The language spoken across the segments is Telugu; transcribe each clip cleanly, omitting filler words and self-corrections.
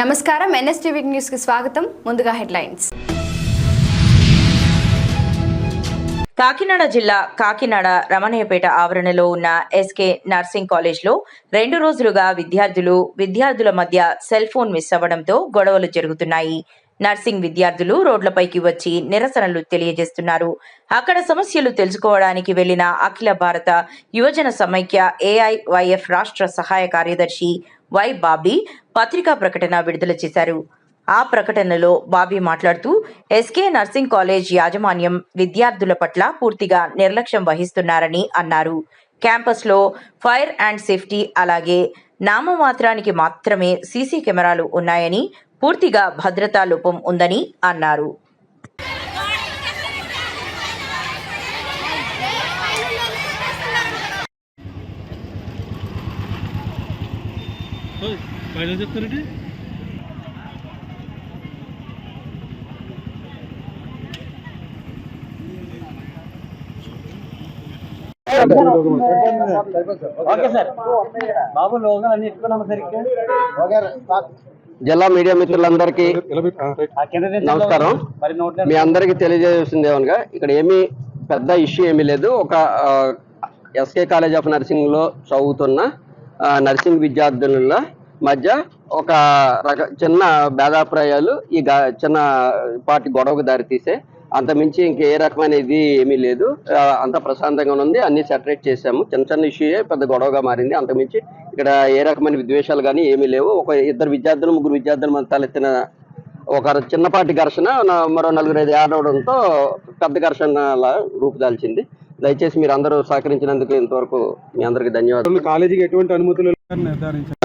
నమస్కారం ఎన్ఎస్టీవీ న్యూస్ కి స్వాగతం. ముందుగా హెడ్లైన్స్. కాకినాడ జిల్లా కాకినాడ రమణయ్యపేట ఆవరణలో ఉన్న ఎస్కే నర్సింగ్ కాలేజ్లో 2 రోజులుగా విద్యార్థుల మధ్య సెల్ ఫోన్ మిస్ అవ్వడంతో గొడవలు జరుగుతున్నాయి. నర్సింగ్ విద్యార్థులు రోడ్లపైకి వచ్చి నిరసనలు తెలియజేస్తున్నారు. అక్కడ సమస్యలు తెలుసుకోవడానికి వెళ్లిన అఖిల భారత యువజన సమైక్య AIYF రాష్ట్ర సహాయ కార్యదర్శి వై బాబీ పత్రికా ప్రకటన విడుదల చేశారు. ఆ ప్రకటనలో బాబీ మాట్లాడుతూ ఎస్కే నర్సింగ్ కాలేజ్ యాజమాన్యం విద్యార్థుల పట్ల పూర్తిగా నిర్లక్ష్యం వహిస్తున్నారని అన్నారు. క్యాంపస్లో ఫైర్ అండ్ సేఫ్టీ అలాగే నామమాత్రానికి మాత్రమే సీసీ కెమెరాలు ఉన్నాయని, పూర్తిగా భద్రతా లోపం ఉందని అన్నారు. జిల్లా మీడియా మిత్రులందరికీ నమస్కారం. మీ అందరికీ తెలియజేసింది ఏమనగా ఇక్కడ ఏమీ పెద్ద ఇష్యూ ఏమీ లేదు. ఒక ఎస్కే కాలేజ్ ఆఫ్ నర్సింగ్ లో చదువుతున్న నర్సింగ్ విద్యార్థుల మధ్య ఒక చిన్న భేదాభిప్రాయాలు ఈ చిన్న పార్టీ గొడవకు దారితీసే, అంతమించి ఇంకే రకమైన ఇది ఏమీ లేదు. అంత ప్రశాంతంగా ఉంది. అన్ని సెటరేట్ చేసాము. చిన్న ఇష్యూయే పెద్ద గొడవగా మారింది. అంతమించి ఇక్కడ ఏ రకమైన విద్వేషాలు కానీ ఏమీ లేవు. ఒక 2 విద్యార్థుల మధ్య తలెత్తిన ఒక చిన్నపాటి ఘర్షణ మరో 4-5 ఆడవడంతో పెద్ద ఘర్షణ రూపుదాల్చింది. దయచేసి మీరు అందరూ సహకరించినందుకు ఇంతవరకు మీ అందరికి ధన్యవాదాలు. కాలేజీకి ఎటువంటి అనుమతులు నిర్ధారించారు?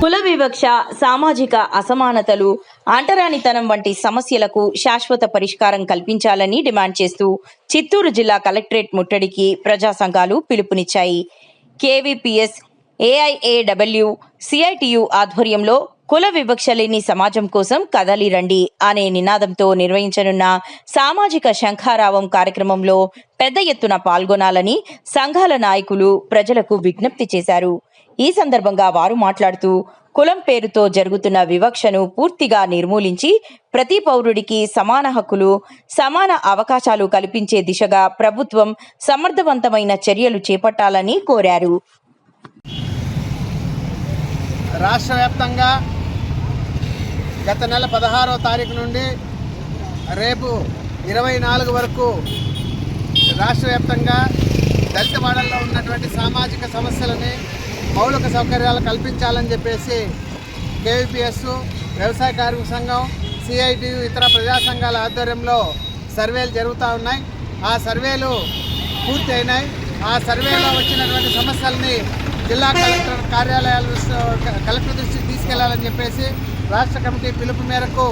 కుల వివక్ష, సామాజిక అసమానతలు, అంటరానితనం వంటి సమస్యలకు శాశ్వత పరిష్కారం కల్పించాలని డిమాండ్ చేస్తూ చిత్తూరు జిల్లా కలెక్టరేట్ ముట్టడికి ప్రజా సంఘాలు పిలుపునిచ్చాయి. KVPS, AIAW, CITU ఆధ్వర్యంలో కుల వివక్ష లేని సమాజం కోసం కదలి రండి అనే నినాదంతో నిర్వహించనున్న సామాజిక శంఖారావం కార్యక్రమంలో పెద్ద ఎత్తున పాల్గొనాలని సంఘాల నాయకులు ప్రజలకు విజ్ఞప్తి చేశారు. ఈ సందర్భంగా వారు మాట్లాడుతూ కులం పేరుతో జరుగుతున్న వివక్షను పూర్తిగా నిర్మూలించి ప్రతి పౌరుడికి సమాన హక్కులు, సమాన అవకాశాలు కల్పించే దిశగా ప్రభుత్వం సమర్థవంతమైన చర్యలు చేపట్టాలని కోరారు. రాష్ట్ర వ్యాప్తంగా గత నెల 16వ తారీఖు నుండి రేపు 24 వరకు రాష్ట్ర వ్యాప్తంగా దళిత వాడల్లో ఉన్నటువంటి సామాజిక సమస్యలని, మౌలిక సౌకర్యాలు కల్పించాలని చెప్పేసి KVPS, వ్యవసాయ కార్మిక సంఘం, CITU ఇతర ప్రజా సంఘాల ఆధ్వర్యంలో సర్వేలు జరుగుతూ ఉన్నాయి. ఆ సర్వేలు పూర్తి అయినాయి. ఆ సర్వేలో వచ్చినటువంటి సమస్యల్ని జిల్లా కలెక్టర్ కార్యాలయాలు కలెక్టర్ దృష్టికి తీసుకెళ్లాలని చెప్పేసి రాష్ట్ర కమిటీ పిలుపు మేరకు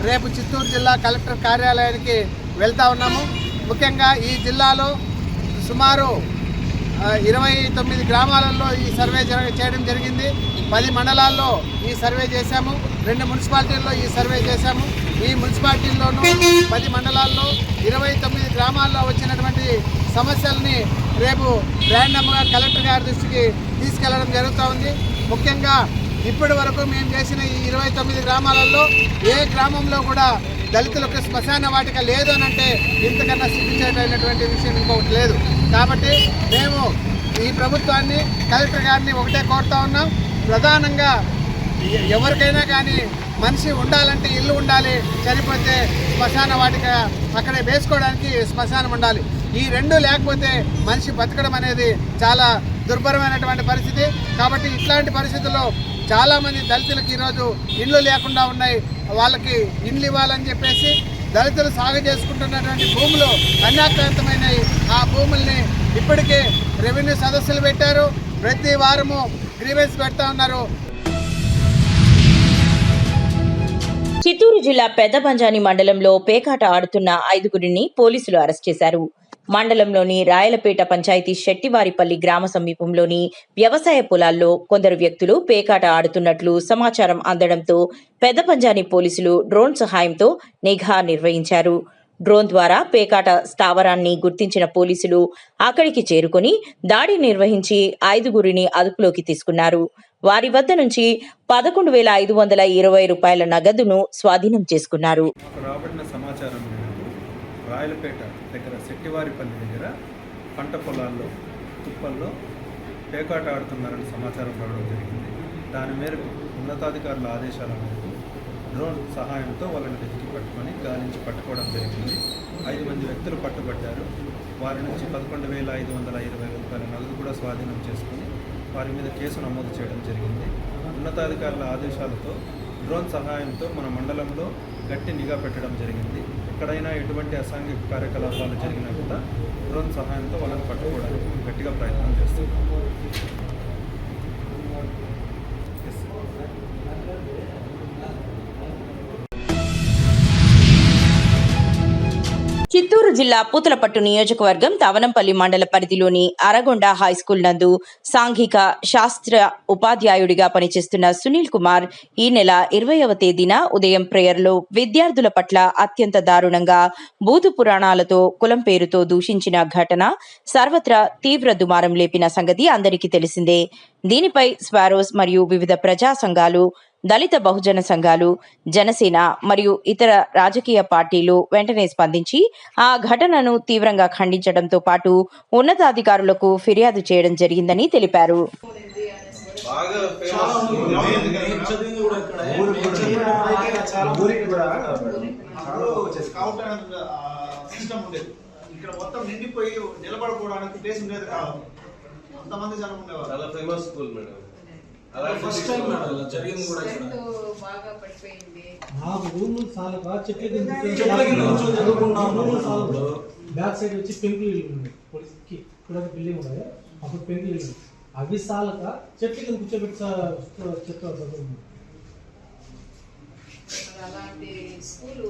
రేపు చిత్తూరు జిల్లా కలెక్టర్ కార్యాలయానికి వెళ్తూ ఉన్నాము. ముఖ్యంగా ఈ జిల్లాలో సుమారు 29 గ్రామాలలో ఈ సర్వే చేయడం జరిగింది. 10 మండలాల్లో ఈ సర్వే చేశాము. 2 మున్సిపాలిటీల్లో ఈ సర్వే చేశాము. ఈ మున్సిపాలిటీల్లోనూ 10 మండలాల్లో 29 గ్రామాల్లో వచ్చినటువంటి సమస్యల్ని రేపు ర్యాండమ్గా కలెక్టర్ గారి దృష్టికి తీసుకెళ్లడం జరుగుతూ ఉంది. ముఖ్యంగా ఇప్పటి వరకు మేము చేసిన ఈ 29 గ్రామాలలో ఏ గ్రామంలో కూడా దళితులకు శ్మశాన వాటిక లేదు అని అంటే ఇంతకన్నా సిగ్గుచేటైనటువంటి విషయం ఇంకొకటి లేదు. కాబట్టి మేము ఈ ప్రభుత్వాన్ని, కలెక్టర్ గారిని ఒకటే కోరుతా ఉన్నాం. ప్రధానంగా ఎవరికైనా కానీ మనిషి ఉండాలంటే ఇల్లు ఉండాలి, చనిపోతే శ్మశాన వాటిక అక్కడే వేసుకోవడానికి శ్మశానం ఉండాలి. ఈ 2 లేకపోతే మనిషి బతకడం అనేది చాలా దుర్భరమైనటువంటి పరిస్థితి. కాబట్టి ఇట్లాంటి పరిస్థితుల్లో చాలామంది దళితులకు ఈరోజు ఇండ్లు లేకుండా ఉన్నాయి. వాళ్ళకి ఇండ్లు ఇవ్వాలని చెప్పేసి దళితులు సాగు చేసుకుంటున్నటువంటి భూములు అన్యాక్రాంతమైనవి. ఆ భూముల్ని ఇప్పటికే రెవెన్యూ సదస్సులు పెట్టారు. ప్రతి వారము గ్రీవెన్స్ పెడతా ఉన్నారు. చిత్తూరు జిల్లా పెద్దపంజాని మండలంలో పేకాట ఆడుతున్న 5గురిని పోలీసులు అరెస్ట్ చేశారు. మండలంలోని రాయలపేట పంచాయతీ శెట్టివారిపల్లి గ్రామ సమీపంలోని వ్యవసాయ పొలాల్లో కొందరు వ్యక్తులు పేకాట ఆడుతున్నట్లు సమాచారం అందడంతో పెద్దపంజాని పోలీసులు డ్రోన్ సహాయంతో నిఘా నిర్వహించారు. డ్రోన్ ద్వారా పేకాట స్థావరాన్ని గుర్తించిన పోలీసులు అక్కడికి చేరుకొని దాడి నిర్వహించి 5గురిని అదుపులోకి తీసుకున్నారు. వారి వద్ద నుంచి 11,520 రూపాయల నగదును స్వాధీనం చేసుకున్నారు. రాబడిన సమాచారం మేరకు రాయలపేట దగ్గర శెట్టివారిపల్లి దగ్గర పంట పొలాల్లో తుప్పల్లో పేకాట ఆడుతున్నారని సమాచారం రావడం జరిగింది. దాని మేరకు ఉన్నతాధికారుల ఆదేశాల మేరకు డ్రోన్ సహాయంతో వాళ్ళని వెతికి పట్టుకొని గాలించి పట్టుకోవడం జరిగింది. 5 మంది వ్యక్తులు పట్టుబడ్డారు. వారి నుంచి 11,520 రూపాయల నగదు కూడా స్వాధీనం చేసుకుని వారి మీద కేసు నమోదు చేయడం జరిగింది. ఉన్నతాధికారుల ఆదేశాలతో డ్రోన్ సహాయంతో మన మండలంలో గట్టి నిఘా పెట్టడం జరిగింది. ఎక్కడైనా ఎటువంటి అసాంఘిక కార్యకలాపాలు జరిగినా కూడా డ్రోన్ సహాయంతో వాళ్ళని పట్టుకోవడానికి గట్టిగా ప్రయత్నం చేస్తున్నాం. చిత్తూరు జిల్లా పూతలపట్టు నియోజకవర్గం తవనంపల్లి మండల పరిధిలోని అరగొండ హైస్కూల్ నందు సాంఘిక శాస్త్ర ఉపాధ్యాయుడిగా పనిచేస్తున్న సునీల్ కుమార్ ఈ నెల 20వ తేదీన ఉదయం ప్రేయర్లో విద్యార్థుల పట్ల అత్యంత దారుణంగా బూతు పురాణాలతో కులం పేరుతో దూషించిన ఘటన సర్వత్రా తీవ్ర దుమారం లేపిన సంగతి అందరికీ తెలిసిందే. దీనిపై స్వారోస్ మరియు వివిధ ప్రజా సంఘాలు, దళిత బహుజన సంఘాలు, జనసేన మరియు ఇతర రాజకీయ పార్టీలు వెంటనే స్పందించి ఆ ఘటనను తీవ్రంగా ఖండించడంతో పాటు ఉన్నతాధికారులకు ఫిర్యాదు చేయడం జరిగిందని తెలిపారు. ఇక్కడ మొత్తం నిండిపోయి నిలబడుకోవడానికి ప్లేస్ ఉండేది కాదు. అంతమంది జనం ఉండేవారు. చాలా famous school madam. First time madam జరిగింది కూడా ఇక్కడ. బాగా పడిపోయింది. నాకు రూములు సాలగా చెట్ల కింద చదువుకున్నాను. రూములు బ్యాక్ సైడ్ వచ్చి పెంకులు ఇల్లు ఉంది. పోలీస్కి కూడా బిల్డింగ్ ఉంది. అప్పుడు పెంకులు ఇల్లు అవి సాలక చెట్ల కింద కూర్చోబెట్టి చెత్త చదువుకుంది. అలాంటి స్కూలు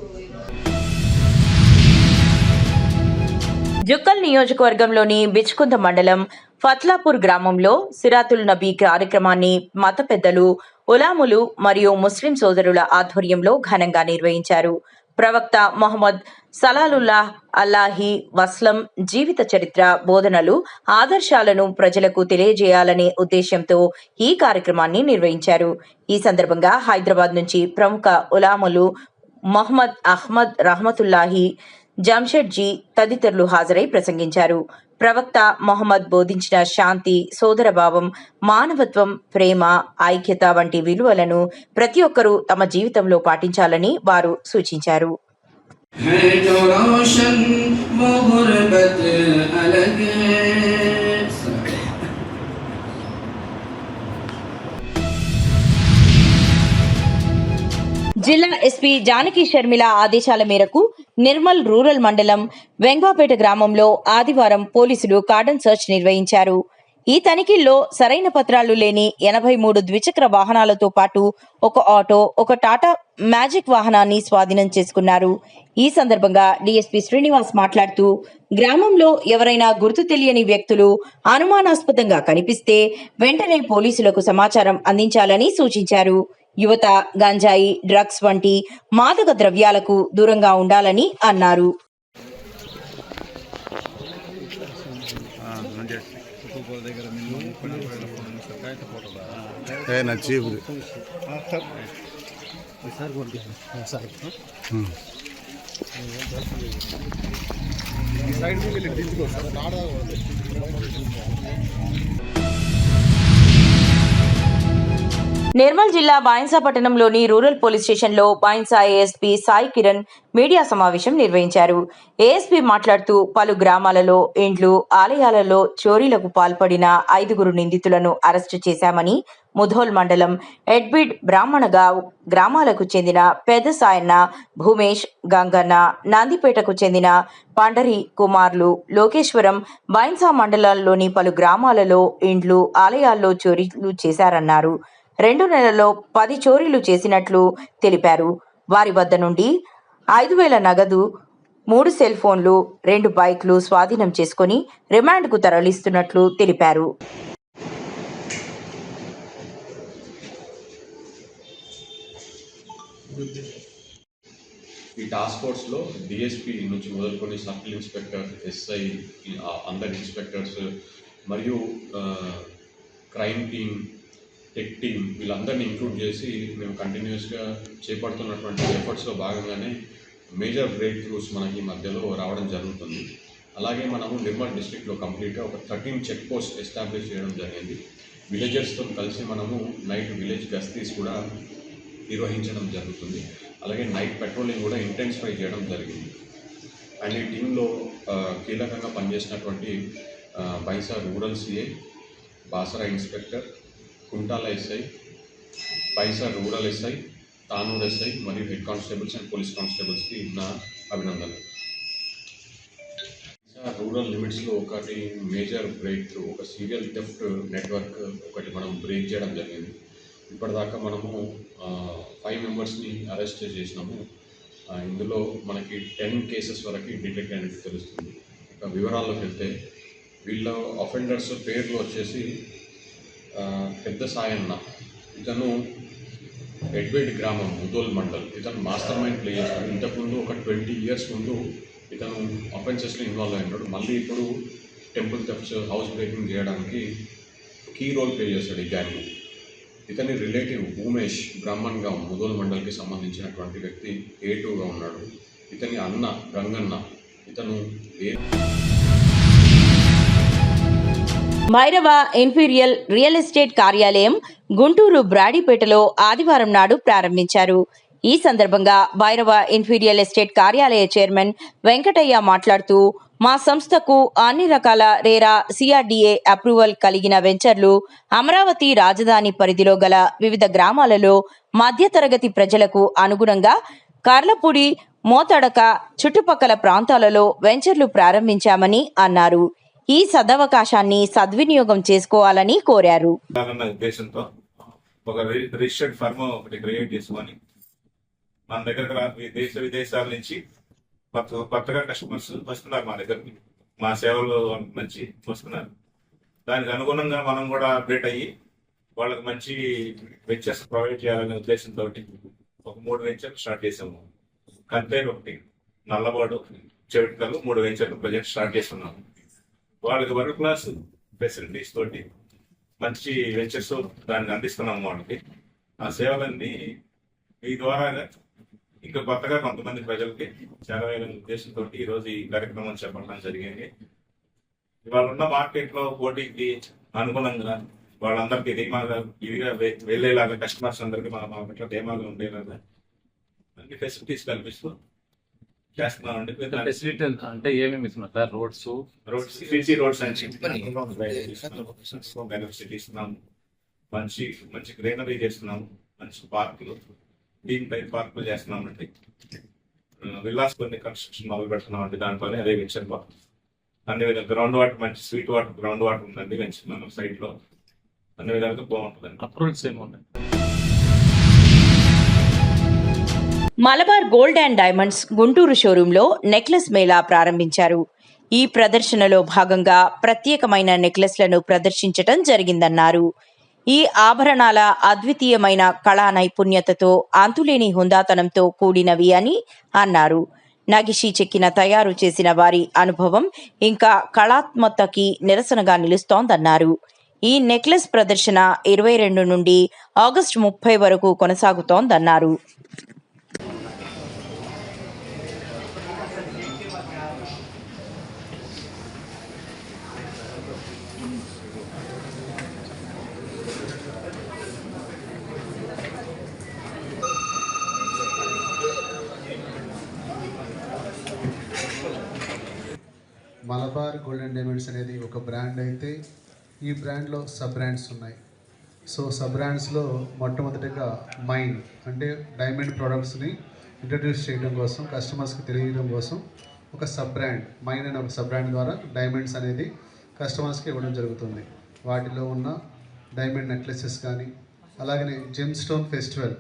జుక్కల్ నియోజకవర్గంలోని బిచ్కుంద మండలం ఫత్లాపూర్ గ్రామంలో సిరాతుల్ నబీ కార్యక్రమాన్ని మత పెద్దలు, ఉలాములు మరియు ముస్లిం సోదరుల ఆధ్వర్యంలో ఘనంగా నిర్వహించారు. ప్రవక్త మొహమ్మద్ సలాలుల్లాహ్ అల్లాహి వస్లం జీవిత చరిత్ర, బోధనలు, ఆదర్శాలను ప్రజలకు తెలియజేయాలనే ఉద్దేశంతో ఈ కార్యక్రమాన్ని నిర్వహించారు. ఈ సందర్భంగా హైదరాబాద్ నుంచి ప్రముఖ ఉలాములు మొహమ్మద్ అహ్మద్ రహమతుల్లాహి, జంషెడ్జీ తదితరులు హాజరై ప్రసంగించారు. ప్రవక్త మొహమ్మద్ బోధించిన శాంతి, సోదరభావం, మానవత్వం, ప్రేమ, ఐక్యత వంటి విలువలను ప్రతి ఒక్కరూ తమ జీవితంలో పాటించాలని వారు సూచించారు. జిల్లా ఎస్పీ జానకి షర్మిల ఆదేశాల మేరకు నిర్మల్ రూరల్ మండలం వెంగాపేట గ్రామంలో ఆదివారం పోలీసులు కార్డన్ సర్చ్ నిర్వహించారు. ఈ తనిఖీల్లో సరైన పత్రాలు లేని 83 ద్విచక్ర వాహనాలతో పాటు ఒక ఆటో, ఒక టాటా మ్యాజిక్ వాహనాన్ని స్వాధీనం చేసుకున్నారు. ఈ సందర్భంగా డీఎస్పీ శ్రీనివాస్ మాట్లాడుతూ, గ్రామంలో ఎవరైనా గుర్తు తెలియని వ్యక్తులు అనుమానాస్పదంగా కనిపిస్తే వెంటనే పోలీసులకు సమాచారం అందించాలని సూచించారు. యువత గంజాయి, డ్రగ్స్ వంటి మాదక ద్రవ్యాలకు దూరంగా ఉండాలని అన్నారు. నిర్మల్ జిల్లా బాయిన్సా పట్టణంలోని రూరల్ పోలీస్ స్టేషన్లో బాయిన్సా ఏఎస్పీ సాయి కిరణ్ మీడియా సమావేశం నిర్వహించారు. ఏఎస్పీ మాట్లాడుతూ, పలు గ్రామాలలో, ఇండ్లు, ఆలయాలలో చోరీలకు పాల్పడిన 5గురు నిందితులను అరెస్టు చేశామని, ముధోల్ మండలం ఎడ్బిడ్, బ్రాహ్మణగావ్ గ్రామాలకు చెందిన పెద్ద సాయన్న, భూమేష్, గంగన్న, నందిపేటకు చెందిన పండరి కుమార్లు, లోకేశ్వరం, బాయిన్సా మండలాల్లోని పలు గ్రామాలలో, ఇండ్లు, ఆలయాల్లో చోరీలు చేశారన్నారు. 2 నెలల్లో 10 చోరీలు చేసినట్లు తెలిపారు. వారి వద్ద నుండి 5,000 నగదు, 3 సెల్ ఫోన్లు, 2 బైక్లు స్వాధీనం చేసుకుని రిమాండ్కు తరలిస్తున్నట్లు తెలిపారు. ఈ టాస్క్ ఫోర్స్లో డిఎస్పీ నుంచి మొదలుకొని సర్కిల్ ఇన్స్పెక్టర్, ఎస్ఐ, అందరి ఇన్స్పెక్టర్స్ మరియు క్రైమ్ టీమ్, టెక్ టీమ్ వీళ్ళందరినీ ఇంక్లూడ్ చేసి మేము కంటిన్యూస్గా చేపడుతున్నటువంటి ఎఫర్ట్స్లో భాగంగానే మేజర్ బ్రేక్ త్రూస్ మనకి ఈ మధ్యలో రావడం జరుగుతుంది. అలాగే మనము నిర్మల్ డిస్ట్రిక్ట్లో కంప్లీట్గా ఒక 13 చెక్ పోస్ట్ ఎస్టాబ్లిష్ చేయడం జరిగింది. విలేజర్స్తో కలిసి మనము నైట్ విలేజ్ గస్తీస్ కూడా నిర్వహించడం జరుగుతుంది. అలాగే నైట్ పెట్రోలింగ్ కూడా ఇంటెన్సిఫై చేయడం జరిగింది. అండ్ ఈ టీంలో కీలకంగా పనిచేసినటువంటి Bhainsa rural CI, Basara inspector, Kuntala SI, Bhainsa rural SI, Tanur SI మరియు హెడ్ కానిస్టేబుల్స్ అండ్ పోలీస్ కానిస్టేబుల్స్కి నా అభినందనలు. రూరల్ లిమిట్స్లో ఒకటి మేజర్ బ్రేక్ త్రూ, ఒక సీరియల్ థెఫ్ట్ నెట్వర్క్ ఒకటి మనం బ్రేక్ చేయడం జరిగింది. ఇప్పటిదాకా మనము 5 మెంబర్స్ని అరెస్ట్ చేసినాము. ఇందులో మనకి 10 కేసెస్ వరకు డిటెక్ట్ అయినట్టు తెలుస్తుంది. ఇక వివరాల్లోకి వెళ్తే వీళ్ళ అఫెండర్స్ పేర్లు వచ్చేసి పెద్ద సాయన్న, ఇతను ఎడ్వేడ్ గ్రామం, ముదోల్ మండల్. ఇతను మాస్టర్ మైండ్ ప్లే చేస్తాడు. ఇంతకుముందు ఒక 20 years ముందు ఇతను అఫెన్సెస్లో ఇన్వాల్వ్ అయినాడు. మళ్ళీ ఇప్పుడు టెంపుల్ థెఫ్ట్స్, హౌస్ బ్రేకింగ్ చేయడానికి కీ రోల్ ప్లే చేస్తాడు ఈ గ్యాంగ్. ఇతని రిలేటివ్ ఉమేష్ బ్రాహ్మణ్గా ముదోల్ మండల్కి సంబంధించినటువంటి వ్యక్తి A2గా ఉన్నాడు. ఇతని అన్న రంగన్న, ఇతను భైరవ ఇన్ఫీరియల్ రియల్ ఎస్టేట్ కార్యాలయం గుంటూరు బ్రాడీపేటలో ఆదివారం నాడు ప్రారంభించారు. ఈ సందర్భంగా భైరవ ఇన్ఫీరియల్ ఎస్టేట్ కార్యాలయ చైర్మన్ వెంకటయ్య మాట్లాడుతూ, మా సంస్థకు అన్ని రకాల రేరా CRDA అప్రూవల్ కలిగిన వెంచర్లు అమరావతి రాజధాని పరిధిలో గల వివిధ గ్రామాలలో మధ్యతరగతి ప్రజలకు అనుగుణంగా కర్లపూడి, మోతడక చుట్టుపక్కల ప్రాంతాలలో వెంచర్లు ప్రారంభించామని అన్నారు. ఈ సదవకాశాన్ని సద్వినియోగం చేసుకోవాలని కోరారు. ఉద్దేశంతో ఒక రిజిస్టర్డ్ ఫర్మ్ ఒకటి క్రియేట్ చేసుకొని మన దగ్గర దేశ విదేశాల నుంచి కొత్తగా కస్టమర్స్ వస్తున్నారు మా దగ్గరికి, మా సేవలు మంచి వస్తున్నారు. దానికి అనుగుణంగా మనం కూడా అప్డేట్ అయ్యి వాళ్ళకి మంచి వెంచర్స్ ప్రొవైడ్ చేయాలనే ఉద్దేశంతో ఒక 3 వెంచర్లు స్టార్ట్ చేసాము. కంపేర్ ఒకటి, నల్లబాడు, చెవిటికలు 3 వెంచర్లు ప్రజెంట్ స్టార్ట్ చేస్తున్నాము. వాళ్ళకి వరల్డ్ క్లాస్ ఫెసిలిటీస్ తోటి మంచి వెంచర్స్ దాన్ని అందిస్తున్నాము వాళ్ళకి. ఆ సేవలన్నీ ఈ ద్వారా ఇంకా కొత్తగా కొంతమంది ప్రజలకి చేరవేయాలనే ఉద్దేశంతో ఈరోజు ఈ కార్యక్రమం చేపట్టడం జరిగింది. ఇవాళ ఉన్న మార్కెట్లో పోటీకి అనుగుణంగా వాళ్ళందరికీ ధీమాగా ఇదిగా వెళ్ళేలాగా, కస్టమర్స్ అందరికీ మా మార్కెట్లో ధీమాగా ఉండేలాగా అన్ని ఫెసిలిటీస్ కల్పిస్తూ చేస్తున్నామండి. ఫెసిలిటీ అంటే ఏమేమి ఇస్తున్నారు సార్? రోడ్స్ సిసి రోడ్స్ అని ఇస్తున్నాము. మంచి మంచి గ్రీనరీ చేస్తున్నాము. మంచి పార్కులు, థీమ్ టైప్ పార్కులు చేస్తున్నామండి. విల్లాస్ కొన్ని కన్స్ట్రక్షన్ మొదలు పెడుతున్నామండి. దానిపైన అదే వెంచర్ పార్క్ అన్ని విధాలు గ్రౌండ్ వాటర్, మంచి స్వీట్ వాటర్, గ్రౌండ్ వాటర్ ఉందండి వెంచుతున్నాము సైట్ లో. అన్ని విధాలుగా బాగుంటుందండి. అప్రూవల్స్ ఏమున్నాయి? Malabar gold and diamonds Guntur షోరూంలో నెక్లెస్ మేళా ప్రారంభించారు. ఈ ప్రదర్శనలో భాగంగా ప్రత్యేకమైన నెక్లెస్లను ప్రదర్శించటం జరిగిందన్నారు. ఈ ఆభరణాల అద్వితీయమైన కళా నైపుణ్యతతో అంతులేని హుందాతనంతో కూడినవి అని అన్నారు. నగిషి చెక్కిన తయారు చేసిన వారి అనుభవం ఇంకా కళాత్మకతకి నిరసనగా నిలుస్తోందన్నారు. ఈ నెక్లెస్ ప్రదర్శన 22 నుండి ఆగస్టు 30 వరకు కొనసాగుతోందన్నారు. మలబార్ గోల్డ్ అండ్ డైమండ్స్ అనేది ఒక బ్రాండ్ అయితే ఈ బ్రాండ్లో సబ్ బ్రాండ్స్ ఉన్నాయి. సో సబ్ బ్రాండ్స్లో మొట్టమొదటిగా మైన్ అంటే డైమండ్ ప్రోడక్ట్స్ని ఇంట్రడ్యూస్ చేయడం కోసం, కస్టమర్స్కి తెలియడం కోసం ఒక సబ్ బ్రాండ్ మైన్ అనే ఒక సబ్ బ్రాండ్ ద్వారా డైమండ్స్ అనేది కస్టమర్స్కి ఇవ్వడం జరుగుతుంది. వాటిలో ఉన్న డైమండ్ నెక్లెసెస్ కానీ, అలాగనే gem stone festival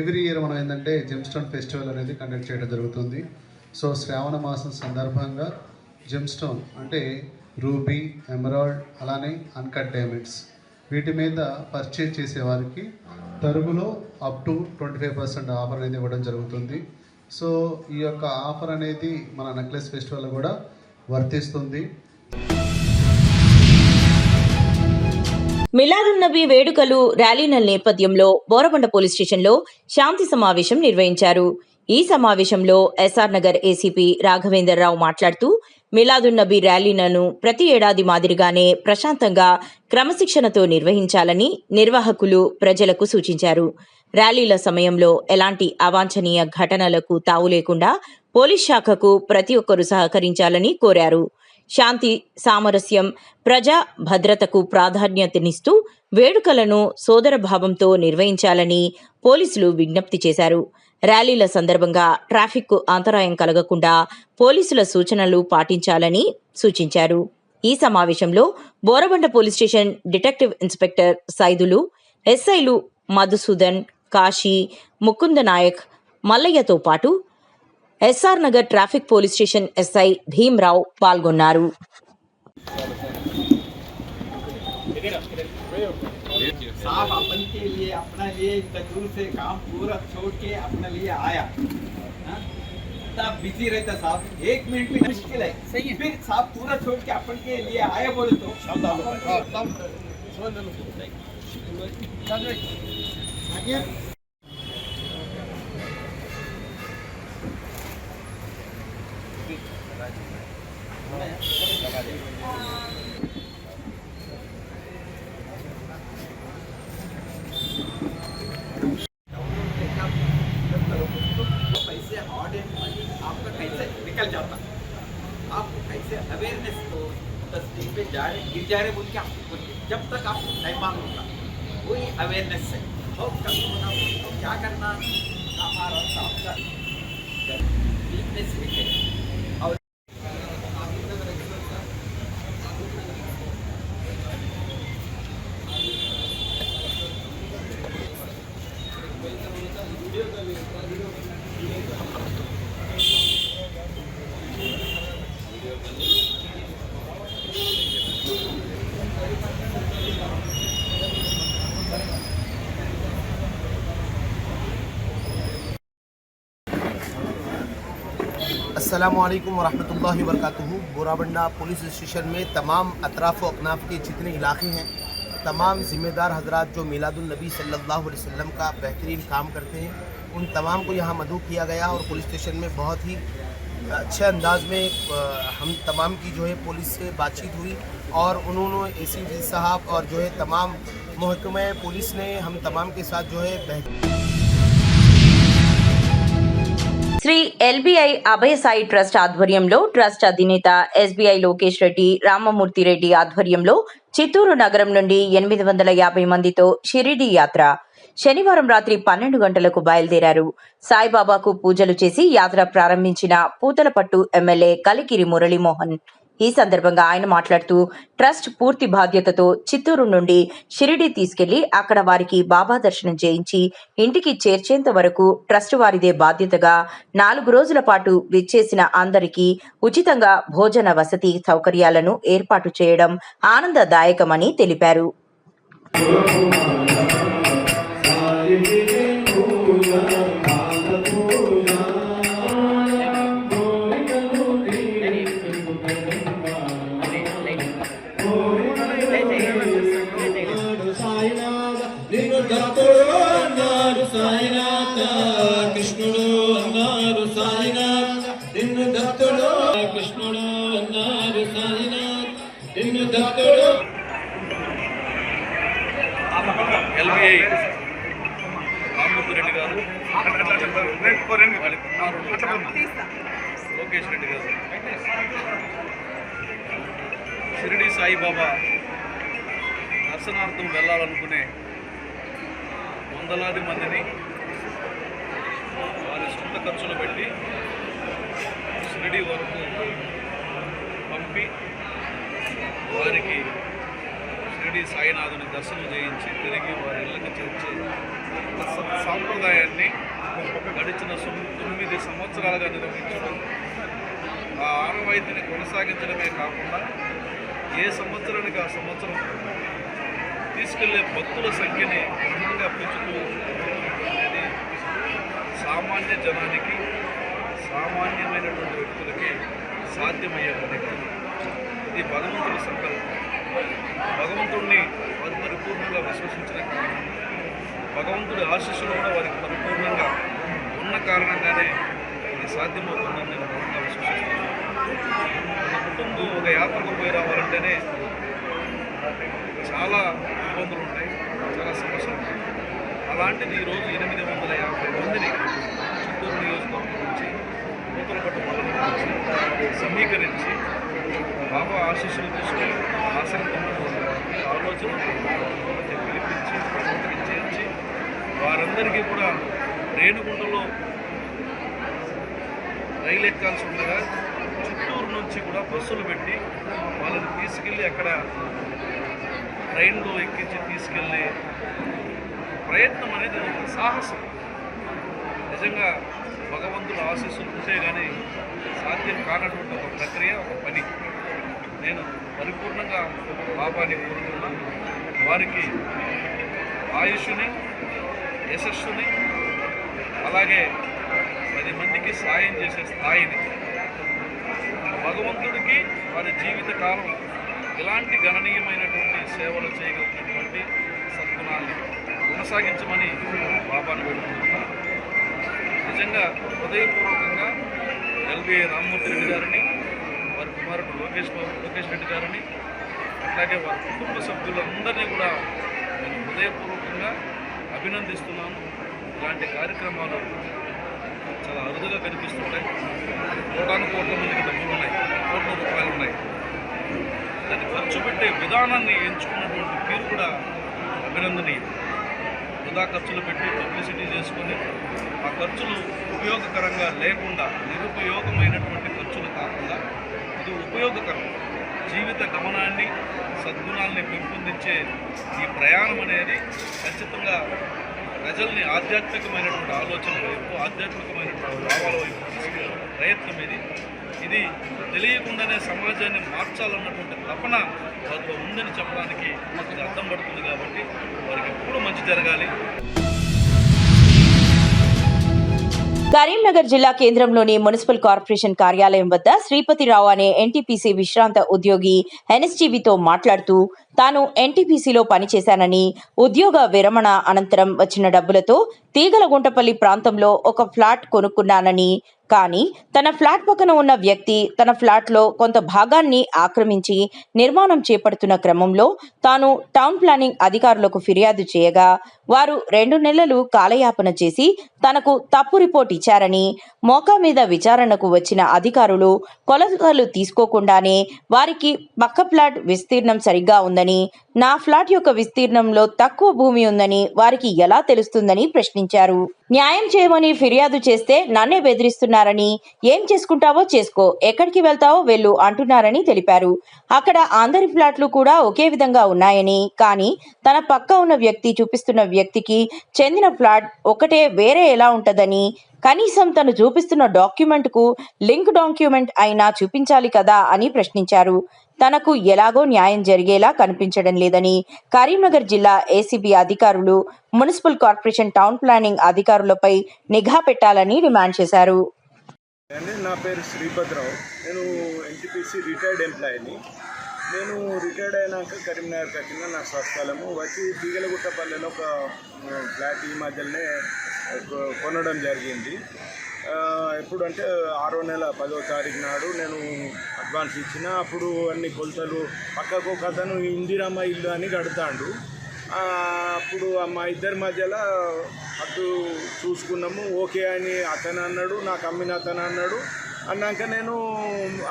every year మనం ఏంటంటే జెమ్ స్టోన్ ఫెస్టివల్ అనేది కండక్ట్ చేయడం జరుగుతుంది. సో శ్రావణ మాసం సందర్భంగా జెమ్ స్టోన్ అంటే రూబీ, ఎమరాల్డ్, అలానే అన్కట్ డైమండ్స్ వీటి మీద పర్చేజ్ చేసే వారికి తరుగులో అప్ టు 25% ఆఫర్ అనేది ఇవ్వడం జరుగుతుంది. సో ఈ యొక్క ఆఫర్ అనేది మన నెక్లెస్ ఫెస్టివల్ కూడా వర్తిస్తుంది. మిలాదున్నబీ వేడుకలు ర్యాలీల నేపథ్యంలో బోరబండ పోలీస్ స్టేషన్లో శాంతి సమావేశం నిర్వహించారు. ఈ సమావేశంలో ఎస్ఆర్ నగర్ ఏసీపీ రాఘవేంద్రరావు మాట్లాడుతూ మిలాదున్నబీ ర్యాలీలను ప్రతి ఏడాది మాదిరిగానే ప్రశాంతంగా క్రమశిక్షణతో నిర్వహించాలని నిర్వాహకులు ప్రజలకు సూచించారు. ర్యాలీల సమయంలో ఎలాంటి అవాంఛనీయ ఘటనలకు తావు లేకుండా పోలీస్ శాఖకు ప్రతి ఒక్కరూ సహకరించాలని కోరారు. శాంతి సామరస్యం ప్రజా భద్రతకు ప్రాధాన్యతనిస్తూ వేడుకలను సోదరభావంతో నిర్వహించాలని పోలీసులు విజ్ఞప్తి చేశారు. ర్యాలీల సందర్భంగా ట్రాఫిక్కు అంతరాయం కలగకుండా పోలీసుల సూచనలు పాటించాలని సూచించారు. ఈ సమావేశంలో Borabanda police station detective inspector Saidulu, ఎస్ఐలు మధుసూదన్, కాశీ, ముకుంద నాయక్, మల్లయ్యతో పాటు SR Nagar traffic police station SI Bheemrao పాల్గొన్నారు. साहब अपन के लिए अपना लिए इतना दूर से काम पूरा छोड़ के अपने लिए आया, इतना बिजी रहता साहब, 1 मिनट भी मुश्किल है. सही है. फिर साहब पूरा छोड़ के अपन के लिए आया बोले तो पैसे हार्ड एंड मनी आपका कैसे निकल जाता, आप कैसे अवेयरनेस को तस्वीर पे जा रहे गिर जा रहे बोल के आपको बोलिए, जब तक आप टाइम मांग होगा वही अवेयरनेस है. और कभी होना तो क्या करना, हमारा आपका वीकनेस है. और अस्सलामुअलैकुम वरहमतुल्लाहि वबरकातुहू. बोराबंडा पुलिस स्टेशन में तमाम अतराफ़ व अकनाफ के जितने इलाके हैं, तमाम ज़िम्मेदार हजरात जो मिलादुन्नबी सल्लल्लाहु अलैहि वसल्लम का बेहतरीन काम करते हैं, उन तमाम को यहाँ मदऊ किया गया. और पुलिस स्टेशन में बहुत ही अच्छे अंदाज में हम तमाम की जो है पुलिस से बातचीत हुई और उन्होंने एसीपी साहब और जो है तमाम महकमे पुलिस ने हम तमाम के साथ जो है శ్రీ ఎల్బీఐ అభయసాయి ట్రస్ట్ ఆధ్వర్యంలో ట్రస్ట్ అధినేత ఎస్బీఐ లోకేష్ రెడ్డి, రామమూర్తి రెడ్డి ఆధ్వర్యంలో చిత్తూరు నగరం నుండి 850 మందితో షిరిడీ యాత్ర శనివారం రాత్రి 12 గంటలకు బయలుదేరారు. సాయిబాబాకు పూజలు చేసి యాత్ర ప్రారంభించిన పూతలపట్టు ఎమ్మెల్యే కలికిరి మురళీమోహన్. ఈ సందర్భంగా ఆయన మాట్లాడుతూ ట్రస్ట్ పూర్తి బాధ్యతతో చిత్తూరు నుండి షిరిడీ తీసుకెళ్లి అక్కడ వారికి బాబా దర్శనం చేయించి ఇంటికి చేర్చేంత వరకు ట్రస్ట్ వారిదే బాధ్యతగా 4 రోజుల పాటు విచ్చేసిన అందరికీ ఉచితంగా భోజన వసతి సౌకర్యాలను ఏర్పాటు చేయడం ఆనందదాయకమని తెలిపారు. ఎల్బీఐ రామమూర్తి రెడ్డి గారు, లోకేష్ రెడ్డి గారు షిరిడి సాయిబాబా దర్శనార్థం వెళ్ళాలనుకునే వందలాది మందిని వారి సొంత ఖర్చులు పెట్టి షిరిడి వరకు పంపి వారికి షిరిడి సాయినాథుని దర్శనం చేయించి తిరిగి వారి ఇళ్ళకి చేర్చే సాంప్రదాయాన్ని గడిచిన 9 సంవత్సరాలుగా నిర్వహించడం, ఆ ఆనవాయితీని కొనసాగించడమే కాకుండా ఏ సంవత్సరానికి ఆ సంవత్సరం తీసుకెళ్లే భక్తుల సంఖ్యని క్రమంగా పెంచుతూ అనేది సామాన్య జనానికి సామాన్యమైనటువంటి వ్యక్తులకి సాధ్యమయ్యే పని కాదు. ఇది భగవంతుడి సంకల్పం. భగవంతుడిని వారు పరిపూర్ణంగా విశ్వసించిన కారణంగా, భగవంతుడి ఆశీస్సులు కూడా వారికి పరిపూర్ణంగా ఉన్న కారణంగానే ఇది సాధ్యమవుతుందని నేను బలంగా విశ్వసిస్తున్నాను. మన కుటుంబం ఒక యాత్రకు పోయి రావాలంటేనే చాలా ఇబ్బందులు ఉంటాయి, చాలా సమస్యలు ఉంటాయి. అలాంటిది ఈరోజు 850 మందిని చిత్తూరు నియోజకవర్గం నుంచి నూతలపట్టు మండలం నుంచి సమీకరించి బాబా ఆశీస్సులు తీసుకొని ఆసక్తి ఆలోచన పిలిపించి ప్రభుత్వం చేర్చి వారందరికీ కూడా రేణుగుంటలో రైలు ఎక్కాల్సి ఉండగా చిత్తూరు నుంచి కూడా బస్సులు పెట్టి వాళ్ళని తీసుకెళ్ళి అక్కడ ట్రైన్లో ఎక్కించి తీసుకెళ్ళే ప్రయత్నం అనేది ఒక సాహసం. నిజంగా భగవంతుల ఆశీస్సులు ఉంటే కానీ సాధ్యం కానటువంటి ఒక ప్రక్రియ, ఒక పని. నేను పరిపూర్ణంగా బాబాని కోరుతున్నా. వారికి ఆయుష్ని, యశస్సుని, అలాగే 10 మందికి సాయం చేసే స్థాయిని, భగవంతుడికి వారి జీవిత కాలం ఇలాంటి గణనీయమైనటువంటి సేవలు చేయగలిగినటువంటి సద్గుణాన్ని కొనసాగించమని బాబాను పెడుతున్నాను. నిజంగా హృదయపూర్వకంగా ఎల్వి రామ్మూర్తి రెడ్డి గారిని, వారి కుమారుడు లోకేష్ రెడ్డి గారిని, అట్లాగే వారి కుటుంబ సభ్యులందరినీ కూడా నేను హృదయపూర్వకంగా అభినందిస్తున్నాను. ఇలాంటి కార్యక్రమాలు చాలా అరుదుగా కనిపిస్తుంటాయి. కోటాను కోట్ల మందికి డబ్బులు ఉన్నాయి, కోట్ల రూపాయలు ఉన్నాయి. దాన్ని ఖర్చు పెట్టే విధానాన్ని ఎంచుకున్నటువంటి తీరు కూడా అభినందనీయం. వృధా ఖర్చులు పెట్టి పబ్లిసిటీ చేసుకొని ఆ ఖర్చులు ఉపయోగకరంగా లేకుండా, నిరుపయోగమైనటువంటి ఖర్చులు కాకుండా ఇది ఉపయోగకరం, జీవిత గమనాన్ని, సద్గుణాలని పెంపొందించే ఈ ప్రయాణం అనేది ఖచ్చితంగా ప్రజల్ని ఆధ్యాత్మికమైనటువంటి ఆలోచన వైపు, ఆధ్యాత్మికమైనటువంటి భావాల వైపు తీసుకెళ్ళే ప్రయత్నం ఇది తెలియకుండానే సమాజాన్ని మార్చాలన్నటువంటి తపన వారిలో ఉందని చెప్పడానికి ఇది అర్థం పడుతుంది. కాబట్టి వారికి ఎప్పుడు మంచి జరగాలి. కరీంనగర్ జిల్లా కేంద్రంలోని మున్సిపల్ కార్పొరేషన్ కార్యాలయం వద్ద శ్రీపతిరావు అనే ఎన్టీపీసీ విశ్రాంత ఉద్యోగి ఎన్ఎస్టీవీతో మాట్లాడుతూ తాను ఎన్టీపీసీలో పనిచేశానని, ఉద్యోగ విరమణ అనంతరం వచ్చిన డబ్బులతో తీగలగుంటపల్లి ప్రాంతంలో ఒక ఫ్లాట్ కొనుక్కున్నానని, కానీ తన ఫ్లాట్ పక్కన ఉన్న వ్యక్తి తన ఫ్లాట్లో కొంత భాగాన్ని ఆక్రమించి నిర్మాణం చేపడుతున్న క్రమంలో తాను టౌన్ ప్లానింగ్ అధికారులకు ఫిర్యాదు చేయగా వారు 2 నెలలు కాలయాపన చేసి తనకు తప్పు రిపోర్ట్ ఇచ్చారని, మోకా మీద విచారణకు వచ్చిన అధికారులు కొలతలు తీసుకోకుండానే వారికి పక్క ఫ్లాట్ విస్తీర్ణం సరిగ్గా ఉందని, నా ఫ్లాట్ యొక్క విస్తీర్ణంలో తక్కువ భూమి ఉందని వారికి ఎలా తెలుస్తుందని ప్రశ్నించారు. న్యాయం చేయమని ఫిర్యాదు చేస్తే నన్నే బెదిరిస్తున్నారని, ఏం చేసుకుంటావో చేసుకో, ఎక్కడికి వెళ్తావో వెళ్ళు అంటున్నారని తెలిపారు. అక్కడ అందరి ఫ్లాట్లు కూడా ఒకే విధంగా ఉన్నాయని, కానీ తన పక్క ఉన్న వ్యక్తి చూపిస్తున్న వ్యక్తికి చెందిన ఫ్లాట్ ఒకటే వేరే ఎలా ఉంటదని, కనీసం తను చూపిస్తున్న డాక్యుమెంట్కు లింక్ డాక్యుమెంట్ అయినా చూపించాలి కదా అని ప్రశ్నించారు. తనకు ఎలాగో న్యాయం జరిగేలా కనిపించడం లేదని కరీంనగర్ జిల్లా ఏసీబీ అధికారులు మున్సిపల్ కార్పొరేషన్ టౌన్ ప్లానింగ్ అధికారులపై నిఘా పెట్టాలని డిమాండ్ చేశారు. నా పేరు శ్రీపతిరావు. నేను ఎన్టీపీసీ రిటైర్డ్ ఎంప్లాయీని. నేను రిటైర్డ్ అయినాక కరీంనగర్కి వచ్చిన నా స్వస్థలము వచ్చి తీగలగుట్టపల్లెలో ఒక ఫ్లాట్ ఈ మధ్యలోనే కొనడం జరిగింది. ఎప్పుడంటే 6వ నెల 10వ తారీఖు నాడు నేను అడ్వాన్స్ ఇచ్చిన. అప్పుడు అన్ని కొలతలు పక్కకు ఒక అతను ఇందిరమ్మ ఇల్లు అని కడతాడు. అప్పుడు మా ఇద్దరి మధ్యలో అటు చూసుకున్నాము. ఓకే అని అతను అన్నాడు, నాకు అమ్మిన అతను అన్నాడు. అన్నాక నేను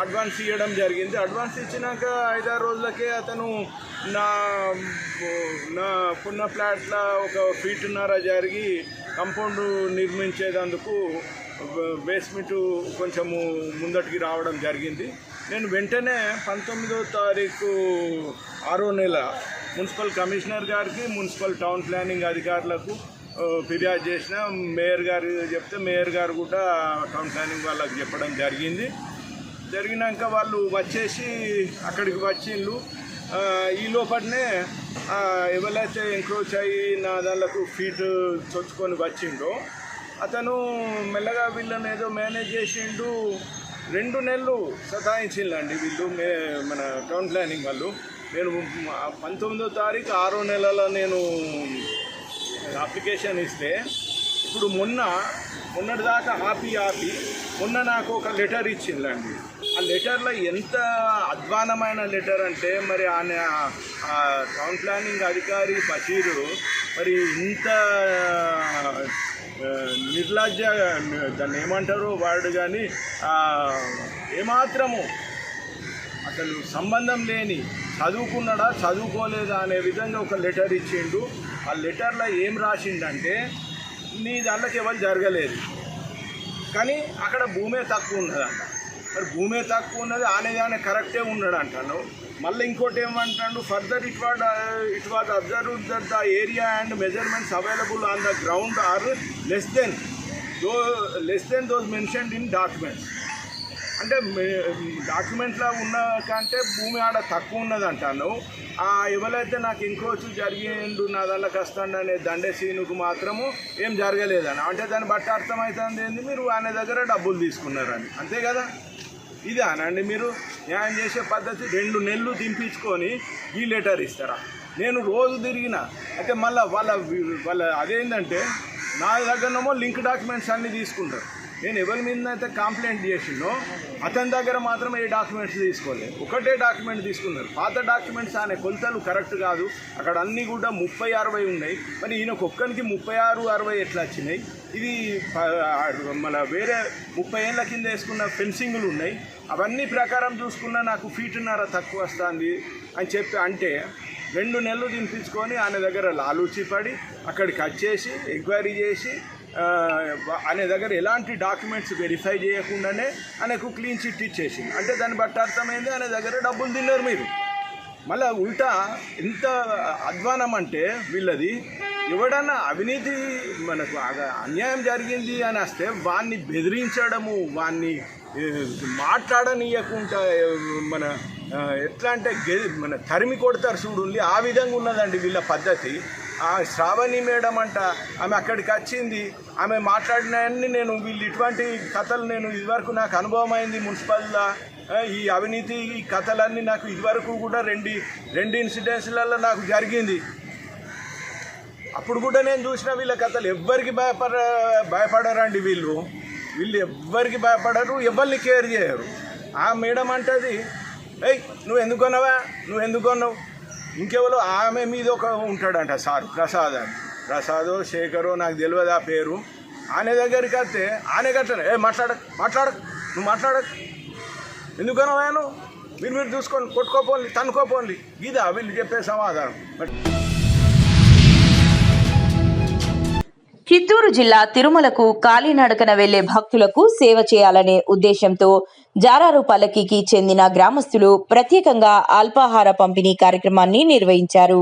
అడ్వాన్స్ ఇవ్వడం జరిగింది. అడ్వాన్స్ ఇచ్చినాక 5-6 రోజులకే అతను నా పున్న ఫ్లాట్ల ఒక ఫీటున్నర జరిగి కంపౌండ్ నిర్మించేందుకు బేస్మెంట్ కొంచెము ముందటికి రావడం జరిగింది. నేను వెంటనే 19వ తారీఖు 6వ నెల మున్సిపల్ కమిషనర్ గారికి, మున్సిపల్ టౌన్ ప్లానింగ్ అధికారులకు ఫిర్యాదు చేసిన. మేయర్ గారు చెప్తే మేయర్ గారు కూడా టౌన్ ప్లానింగ్ వాళ్ళకి చెప్పడం జరిగినాక వాళ్ళు వచ్చేసి అక్కడికి వచ్చిండ్రు. ఈ లోపలనే ఎవరైతే ఎంక్రోచ్ అయ్యి నా దానికి ఫీట్ చొచ్చుకొని వచ్చిండో అతను మెల్లగా వీళ్ళని ఏదో మేనేజ్ చేసిండు. 2 నెలలు సతాయించిందండి వీళ్ళు మన టౌన్ ప్లానింగ్ వాళ్ళు. నేను 19వ తారీఖు 6వ నెలలో నేను అప్లికేషన్ ఇస్తే ఇప్పుడు మొన్నటిదాకా ఆపి మొన్న నాకు ఒక లెటర్ ఇచ్చిందండి. ఆ లెటర్లో ఎంత అధ్వానమైన లెటర్ అంటే మరి ఆయన టౌన్ ప్లానింగ్ అధికారి బషీరు మరి ఇంత నిర్లజ్జ, దాన్ని ఏమంటారు వాడు, కానీ ఏమాత్రము అసలు సంబంధం లేని చదువుకున్నాడా చదువుకోలేదా అనే విధంగా ఒక లెటర్ ఇచ్చిండు. ఆ లెటర్లో ఏం రాసిండంటే నీ దాంట్లోకి ఎవరు జరగలేదు కానీ అక్కడ భూమే తక్కువ ఉన్నదంట. మరి భూమే తక్కువ ఉన్నది ఆనే కరెక్టే ఉన్నాడు అంటాను. మళ్ళీ ఇంకోటి ఏమంటాడు, further it was observe that the area and measurements available on the ground are less than those mentioned in documents. అంటే డాక్యుమెంట్లో ఉన్న కంటే భూమి ఆడ తక్కువ ఉన్నది అంటాను. ఎవరైతే నాకు ఎంక్రోచ్ జరిగిండు నా దాంట్లోకి వస్తాడు అనే దండే సీనుకు మాత్రము ఏం జరగలేదని, అంటే దాన్ని బట్టి అర్థమవుతుంది ఏంది, మీరు ఆయన దగ్గర డబ్బులు తీసుకున్నారని, అంతే కదా. ఇది అనండి మీరు న్యాయం చేసే పద్ధతి. 2 నెలలు దింపించుకొని ఈ లెటర్ ఇస్తారా? నేను రోజు తిరిగిన అయితే మళ్ళీ వాళ్ళ అదేంటంటే నా దగ్గరనేమో లింక్ డాక్యుమెంట్స్ అన్నీ తీసుకుంటారు. నేను ఎవరి మీద అయితే కంప్లైంట్ చేసిందో అతని దగ్గర మాత్రం ఏ డాక్యుమెంట్స్ తీసుకోలేదు, ఒకటే డాక్యుమెంట్ తీసుకున్నారు. పాత డాక్యుమెంట్స్ అనే కొలతలు కరెక్ట్ కాదు, అక్కడ అన్నీ కూడా 30-60 ఉన్నాయి. మరి ఈయనకు ఒక్కరికి 36-60 ఎట్లా వచ్చినాయి? ఇది మన వేరే 30 ఏళ్ళ కింద వేసుకున్న ఫెన్సింగ్లు ఉన్నాయి, అవన్నీ ప్రకారం చూసుకున్నా నాకు 1.5 ఫీట్ తక్కువ వస్తుంది అని చెప్పి అంటే 2 నెలలు దింపించుకొని ఆయన దగ్గర లాలూచి పడి అక్కడికి వచ్చేసి ఎంక్వైరీ చేసి అనే దగ్గర ఎలాంటి డాక్యుమెంట్స్ వెరిఫై చేయకుండానే ఆయనకు క్లీన్ చిట్ ఇచ్చేసి, అంటే దాన్ని బట్టి అర్థమైంది ఆయన దగ్గర డబ్బులు తిన్నారు మీరు. మళ్ళీ ఉల్టా ఎంత అధ్వానం అంటే వీళ్ళది, ఎవడన్నా అవినీతి మనకు అన్యాయం జరిగింది అని వస్తే వాడిని బెదిరించడము, వాడిని మాట్లాడనీయకుండా మన ఎట్లా అంటే మన తరిమి కొడతారు చూడండి, ఆ విధంగా ఉన్నదండి వీళ్ళ పద్ధతి. ఆ శ్రావణి మేడం అంట, ఆమె అక్కడికి వచ్చింది, ఆమె మాట్లాడినవన్నీ నేను వీళ్ళు ఇటువంటి కథలు నేను ఇదివరకు నాకు అనుభవం అయింది మున్సిపల్గా. ఈ అవినీతి ఈ కథలన్నీ నాకు ఇదివరకు కూడా రెండు ఇన్సిడెంట్స్లలో నాకు జరిగింది. అప్పుడు కూడా నేను చూసిన వీళ్ళ కథలు. ఎవ్వరికి భయపడరండి వీళ్ళు ఎవ్వరికి భయపడరు, ఎవరిని కేర్ చేయరు. ఆ మేడం అంటది, ఏయ్ నువ్వు ఎందుకు కొన్నావు, ఇంకెవరో ఆమె మీద ఒక ఉంటాడంట సార్ ప్రసాదో శేఖరో నాకు తెలియదు ఆ పేరు. ఆయన దగ్గరికి వస్తే ఆయన కట్టను, మాట్లాడకు నువ్వు మాట్లాడకు, ఎందుకనవా నువ్వు, మీరు చూసుకొని కొట్టుకోపోండి తనుకోపోండి, ఇదా వీళ్ళు చెప్పే సమాధానం. చిత్తూరు జిల్లా తిరుమలకు కాలినడకన వెళ్లే భక్తులకు సేవ చేయాలనే ఉద్దేశంతో జారారు పల్లకీకి చెందిన గ్రామస్తులు ప్రత్యేకంగా అల్పాహార పంపిణీ కార్యక్రమాన్ని నిర్వహించారు.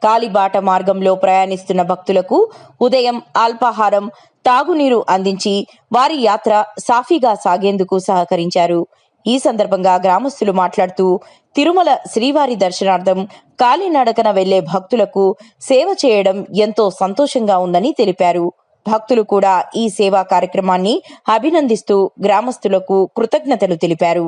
కాలిబాట మార్గంలో ప్రయాణిస్తున్న భక్తులకు ఉదయం అల్పాహారం, తాగునీరు అందించి వారి యాత్ర సాఫీగా సాగేందుకు సహకరించారు. ఈ సందర్భంగా గ్రామస్తులు మాట్లాడుతూ తిరుమల శ్రీవారి దర్శనార్థం కాలినడకన వెళ్లే భక్తులకు సేవ చేయడం ఎంతో సంతోషంగా ఉందని తెలిపారు. భక్తులు కూడా ఈ సేవా కార్యక్రమాన్ని అభినందిస్తూ గ్రామస్తులకు కృతజ్ఞతలు తెలిపారు.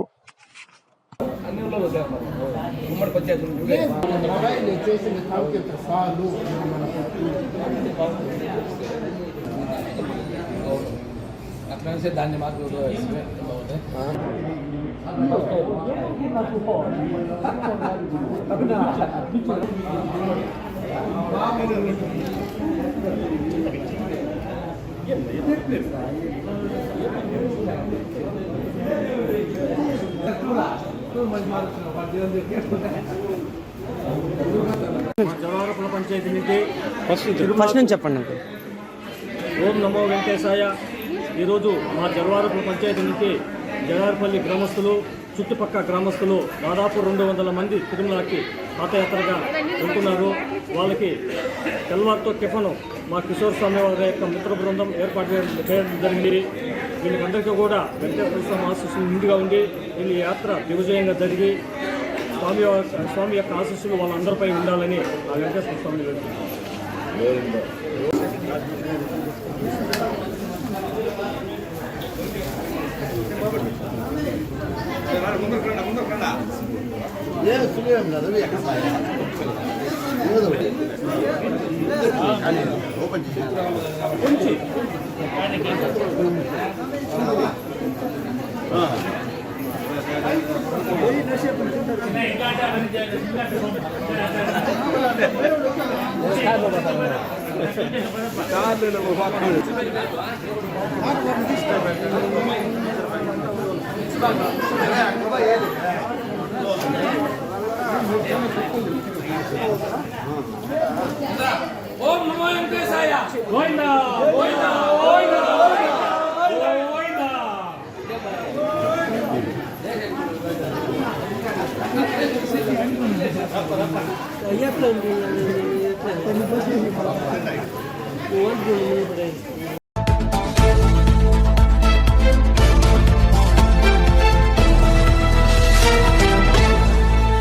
జవారపుల పంచాయతీ నుంచి ఫస్ట్ నుంచి చెప్పండి. ఓం నమో వెంకటేశాయ. ఈరోజు మా జవారపుల పంచాయతీ నుంచి జగారపల్లి గ్రామస్తులు, చుట్టుపక్కల గ్రామస్తులు దాదాపు 200 మంది తిరుమలకి పాదయాత్రగా వెళ్తున్నారు. వాళ్ళకి తెల్లవారితో టిఫను మా కిషోర్ స్వామి వారి యొక్క మిత్ర బృందం ఏర్పాటు చేయడం జరిగింది. వీళ్ళకందరికీ కూడా వెంకటేశ్వర స్వామి ఆశీస్సులు ముందుగా ఉండి వీళ్ళ యాత్ర దిగ్విజయంగా జరిగి స్వామి యొక్క ఆశీస్సులు వాళ్ళందరిపై ఉండాలని ఆ వెంకటేశ్వర స్వామి ఓం నమో వెంకటేశాయ గోవిందా గోవిందా గోవిందా గోవిందా. అయ్యప్ప